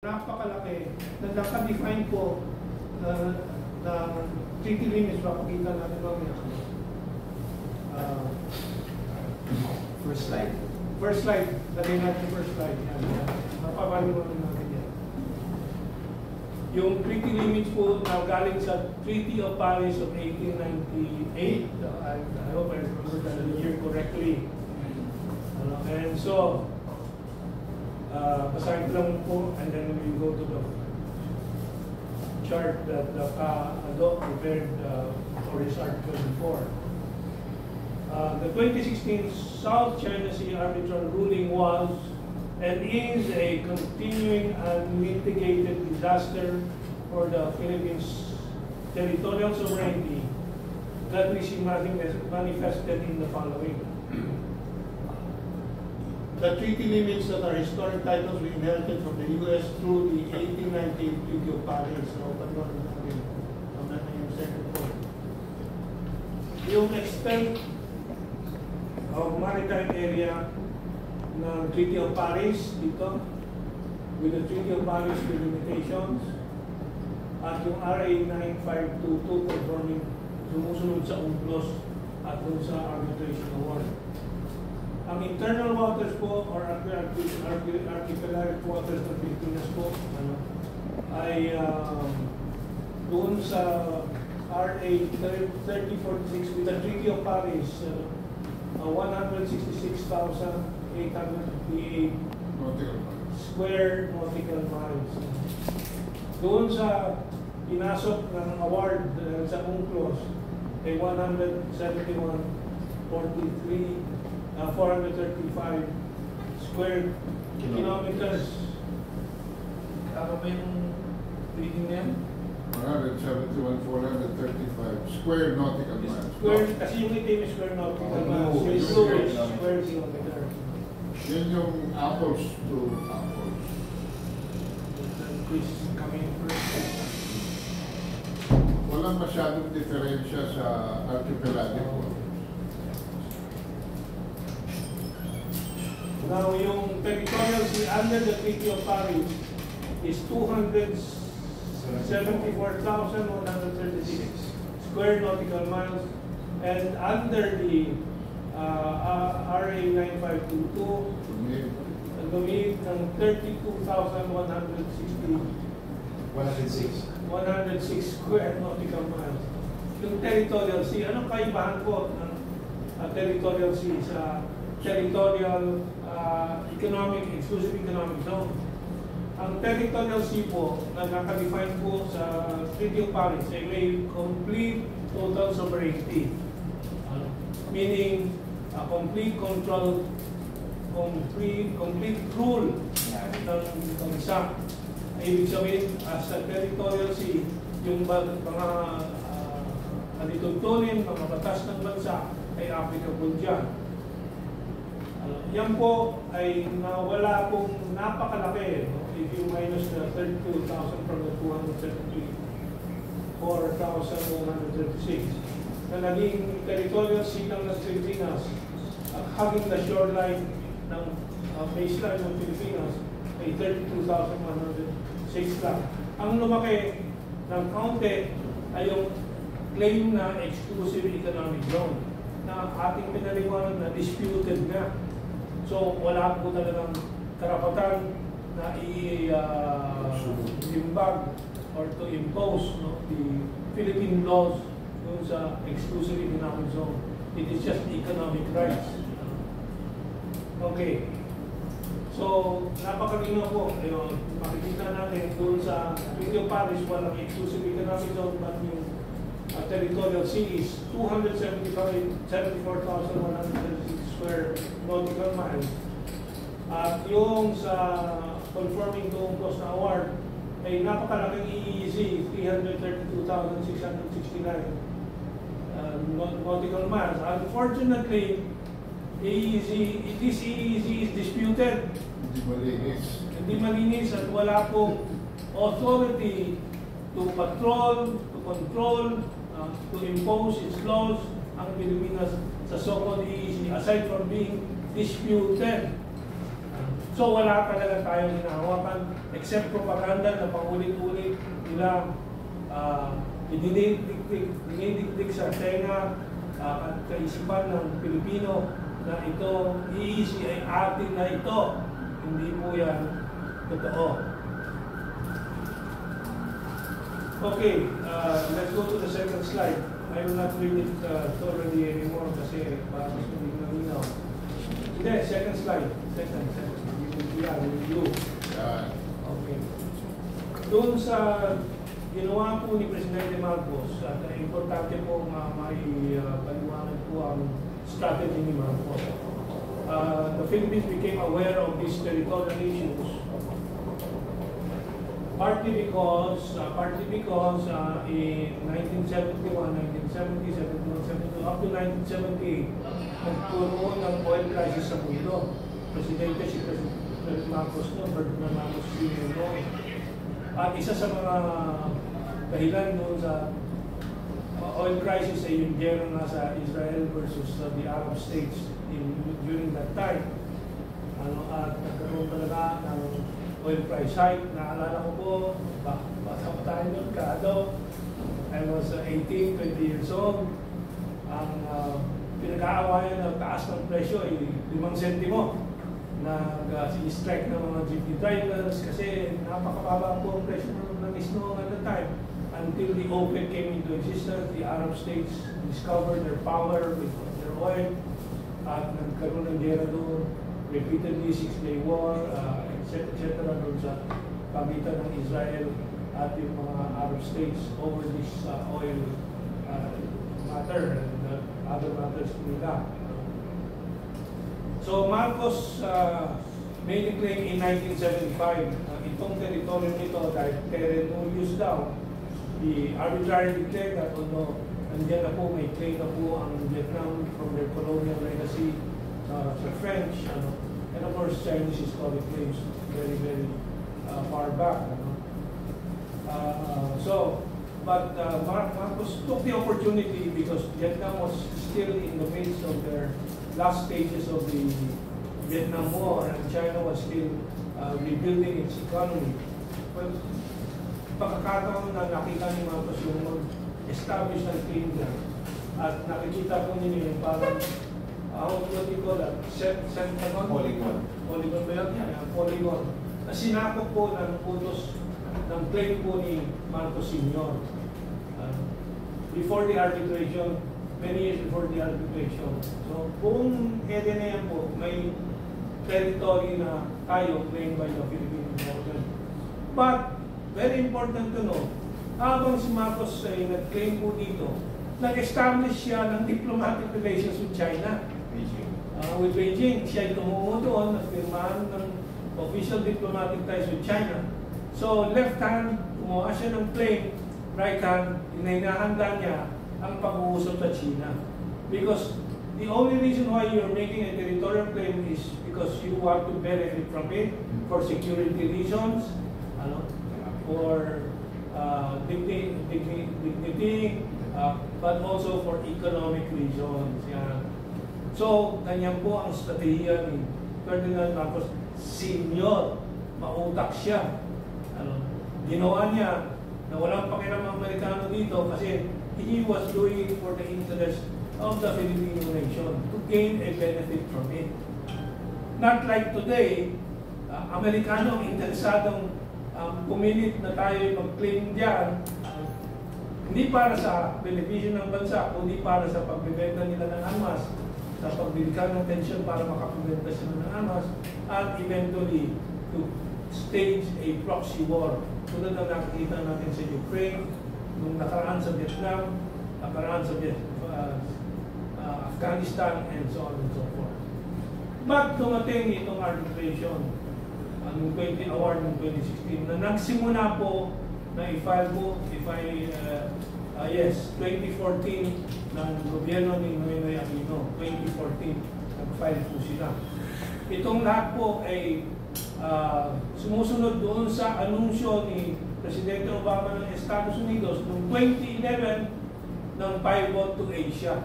Napakalaki na naka-define po na treaty limits. Pakikita natin mamaya. First slide. First slide. Lagay natin first slide. Mapapaliwanag natin yan. Yung treaty limits po na galing sa Treaty of Paris of 1898. I hope I remember the year correctly. And so, aside lang po, and then we go to the chart that Doc prepared for his article before. The 2016 South China Sea arbitral ruling was and is a continuing unmitigated disaster for the Philippines' territorial sovereignty that we see manifested in the following. The treaty limits that are historic titles we inherited from the U.S. through the 1898 Treaty of Paris. So, paliwanag natin. Naman na yung second point. Yung extent of maritime area ng Treaty of Paris dito, with the Treaty of Paris with limitations, at yung RA 9522 conforming sumusunod sa UNCLOS at dun sa arbitration award. Ang internal waters po or archipelagic waters ng Pilipinas po ay doon sa RA 3046 with the Treaty of Paris 166,858 square nautical miles. Doon sa pinasok ng award sa UNCLOS ay 435 square kilometers. Ano ba yung reading niya? 171,435 square nautical miles. Square, kasi yung itim is square nautical miles. Yung blue is square kilometer. Yun yung apples to apples. Please come in first. Walang masyadong diferensya sa archipelagic waters. Now, yung territorial sea under the Treaty of Paris is 274,136 square nautical miles, and under the RA 9522, lumit ng 106 square nautical miles. Yung territorial sea, anong kaibahan po ng territorial sea sa territorial exclusive economic zone? Ang territorial sea po, nagkaka-define po sa Treaty of Paris ay may complete total sovereignty. Meaning, complete control, complete rule ng isa. Ibig sabihin, sa territorial sea, yung mga alituntunin, mga batas ng bansa ay applicable dyan. Yan po ay nawala pong napakalaki. If you minus the 32,000 from the 274,136 na naging territorial sea ng Pilipinas at hugging the shoreline ng baseline ng Pilipinas ay 32,106 lang. Ang lumaki ng kaunti ay yung claim na exclusive economic zone na ating pinaliwanag na disputed na. So, wala po talagang karapatan na i-imbag or to impose the Philippine laws dun sa exclusive economic zone. It is just economic rights. Okay. So, napakalino po. Makikita natin dun sa Treaty of Paris, walang exclusive economic zone, but yung territorial sea is 274,136 square nautical miles. At yung sa conforming to UNCLOS na award ay napakalaking EEZ, 332,669 nautical miles. Unfortunately, this EEZ is disputed. Hindi malinis at wala pong authority to patrol, to control, to impose its laws ang Pilipinas sa so-called EEZ aside from being disputed. So wala talaga tayong hinahawakan except propaganda na paulit-ulit nila dinidikdik sa tenga at kaisipan ng Pilipino na ito, iisi ay atin na ito. Hindi po yan totoo. Okay, let's go to the second slide. I will not read it thoroughly anymore kasi para mas malinaw. Hindi, second slide. Second. Yeah, review. Okay. Doon sa ginawa po ni Presidente Marcos, at importante po may paliwanag po ang strategy ni Marcos. The Philippines became aware of these territorial issues partly because in 1971, 1970, 71, 72, up to 1978, nagkaroon ng oil crisis sa mundo. Presidente si President Marcos noon, Ferdinand Marcos Jr. noon. At isa sa mga dahilan noon sa oil crisis ay yung gera nga sa Israel versus the Arab states during that time. At nagkaroon talaga ng oil price hike. Naalala ko po, bata pa tayo noon, I was 18, 20 years old. Ang pinag-aawayan ng taas ng presyo ay 5 sentimo. Nag-strike ng mga jeepney drivers kasi napakababa po ang presyo ng isno at the time. Until the OPEC came into existence, the Arab states discovered their power with their oil at nagkaroon ng gera doon, repeatedly 6-day war, etc. doon sa pagitan ng Israel at yung mga Arab states over this oil matter and other matters nila. So Marcos made a claim in 1975, itong teritoryo nito dahil terren use daw, the arbitrary declared that although nandiyan na po may claim na po ang Vietnam from their colonial legacy sa French, and of course Chinese historic claims very, very far back. But Marcos took the opportunity because Vietnam was still in the midst of their last stages of the Vietnam War and China was still rebuilding its economy. But pagkakataon na nakita ni Marcos yung establish ng claim dyan at nakikita po ninyo yung parang what do you call that? Polygon. Polygon ba yan? Yeah. Polygon. Na sinakop po ng utos ng claim po ni Marcos Sr. Before the arbitration, many years before the arbitration. So, buong area na yan po, may territory na tayo claimed by the Philippine government. But, very important to know, habang si Marcos ay nag-claim po dito, nag-establish siya ng diplomatic relations with China. With Beijing, siya ay tumungo doon, nagpirmahan ng official diplomatic ties with China. So, left hand, kumuha siya ng claim, right hand, inahanda niya ang pag-uusap sa China. Because the only reason why you're making a territorial claim is because you want to benefit from it for security reasons, for dignity, but also for economic reasons. Yeah. So, ganyan po ang strategiya ni Ferdinand Marcos Sr. Mautak siya. Ginawa niya na walang pakialam ang Amerikano dito kasi he was doing it for the interest of the Filipino nation to gain a benefit from it. Not like today, Amerikano ang interesadong pumilit na tayo mag-claim diyan, hindi para sa benepisyo ng bansa, kundi para sa pagbibenta nila ng armas, sa pagbibigyan ng tensyon para makapagbenta sila ng armas, at eventually to stage a proxy war. Tulad na nakikita natin sa Ukraine, nung nakaraan sa Vietnam, nakaraan sa Afghanistan, and so on and so forth. But dumating itong arbitration, ang award ng 2016, na nagsimula po na i-file po, 2014 ng gobyerno ni Noynoy Aquino, 2014, nag-file po sila. Itong lahat po ay sumusunod doon sa anunsyo ni Presidente Obama ng Estados Unidos noong 2011 ng Pivot to Asia.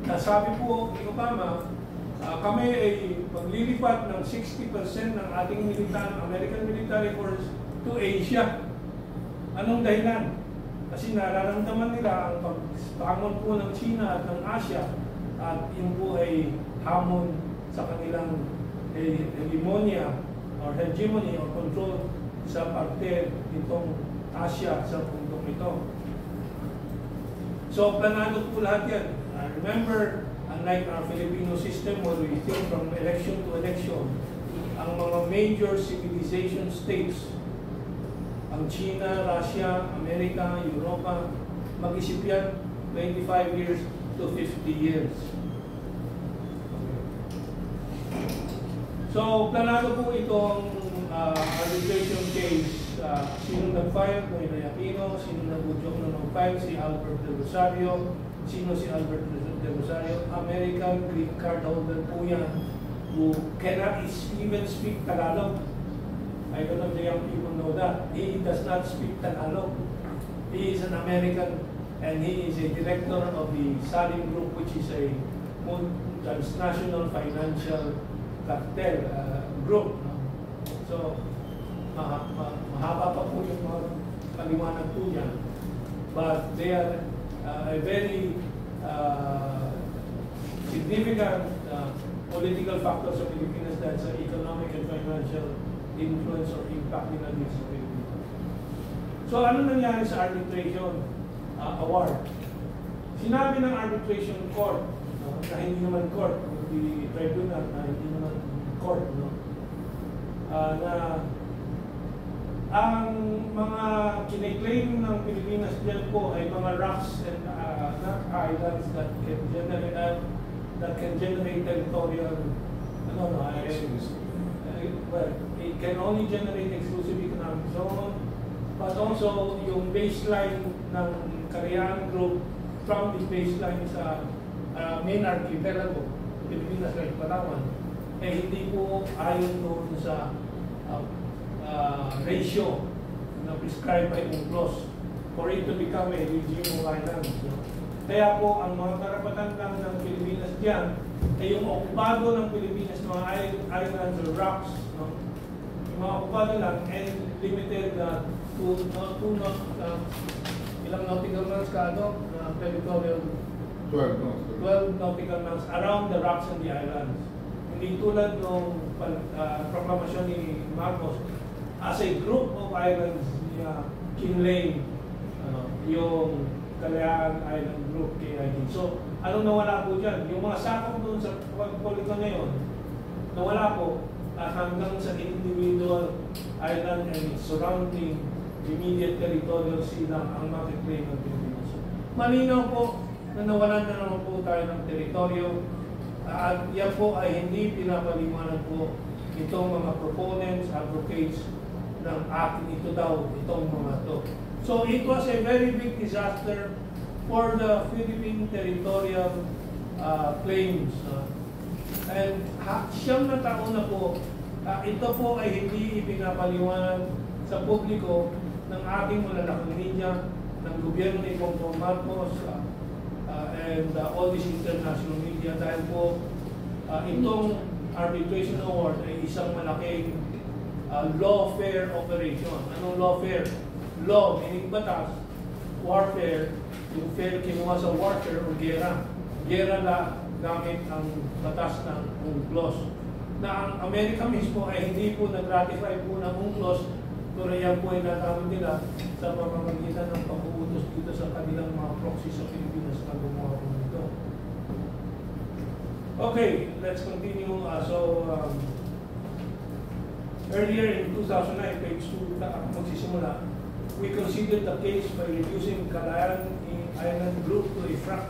Nasabi po ni Obama, kami ay maglilipat ng 60% ng ating American military force to Asia. Anong dahilan? Kasi nararamdaman nila ang pagbangon po ng China at ng Asia at yun po ay hamon sa kanilang hegemonya or hegemony or control sa parte nitong Asia sa puntong ito. So, planado po lahat yan. Remember, unlike our Filipino system where we think from election to election, ang mga major civilization states, ang China, Russia, Amerika, Europa, mag-isip yan 25 years to 50 years. So, planado po itong arbitration case. Sino nag-file? Noynoy Aquino. Sino nag-udyok na nag-file? Si Albert De Rosario. Sino si Albert De Rosario? American green card holder po yan who cannot even speak Tagalog. I don't know if the young people know that. He does not speak Tagalog. He is an American and he is a director of the Salim Group, which is a transnational financial cartel group. So, mahaba pa po yung mga paliwanag po niya. But they are a very significant political factor sa Pilipinas dahil sa economic and financial influence or impact nila dito sa Pilipinas. So, ano nangyari sa arbitration award? Sinabi ng arbitration court, na hindi naman court, the tribunal, na hindi naman court, no? Na ang mga kiniklaim ng Pilipinas dyan po ay mga rocks and not islands that can generate territorial, well, it can only generate exclusive economic zone, but also yung baseline ng Cagayan Group from the baseline sa main archipelago, Pilipinas like Palawan, hindi po ayon doon sa ratio na prescribed by UNCLOS for it to become a regime of islands. No? Kaya po, ang mga karapatan lang ng Pilipinas dyan ay yung okupado ng Pilipinas, mga islands or rocks, no? Yung mga okupado lang and limited ilang nautical miles territorial 12 nautical miles around the rocks and the islands. Hindi tulad ng proklamasyon ni Marcos, as a group of islands niya kinlaim yung Kalayaan Island Group, KIG. So, anong nawala po dyan? Yung mga sakop doon sa Polygon ngayon, nawala po hanggang sa individual island and its surrounding immediate territorial sea lang ang makiklaim ng Pilipinas. Malinaw po na nawalan na naman po tayo ng teritoryo at yan po ay hindi pinapaliwanag po itong mga proponents, advocates ng akin ito daw, itong mga to. So it was a very big disaster for the Philippine territorial claims. And siyam na taon na po, ito po ay hindi ipinapaliwanag sa publiko ng ating malalaking media, ng gobyerno ni Bongbong Marcos, and all this international media dahil po itong arbitration award ay isang malaking lawfare operation. Anong lawfare? Law, meaning batas, warfare, yung fair kinuha sa warfare o gera. Gera na gamit ang batas ng UNCLOS. Na ang Amerika mismo ay hindi po nag-ratify po ng UNCLOS, pero yan po ay nagamit nila sa pamamagitan ng pag-uutos dito sa kanilang mga proxy sa Pilipinas na gumawa po nito. Okay, let's continue. Earlier in 2009, page 2, magsisimula, we considered the case by reducing Calayan Island Group to a fractal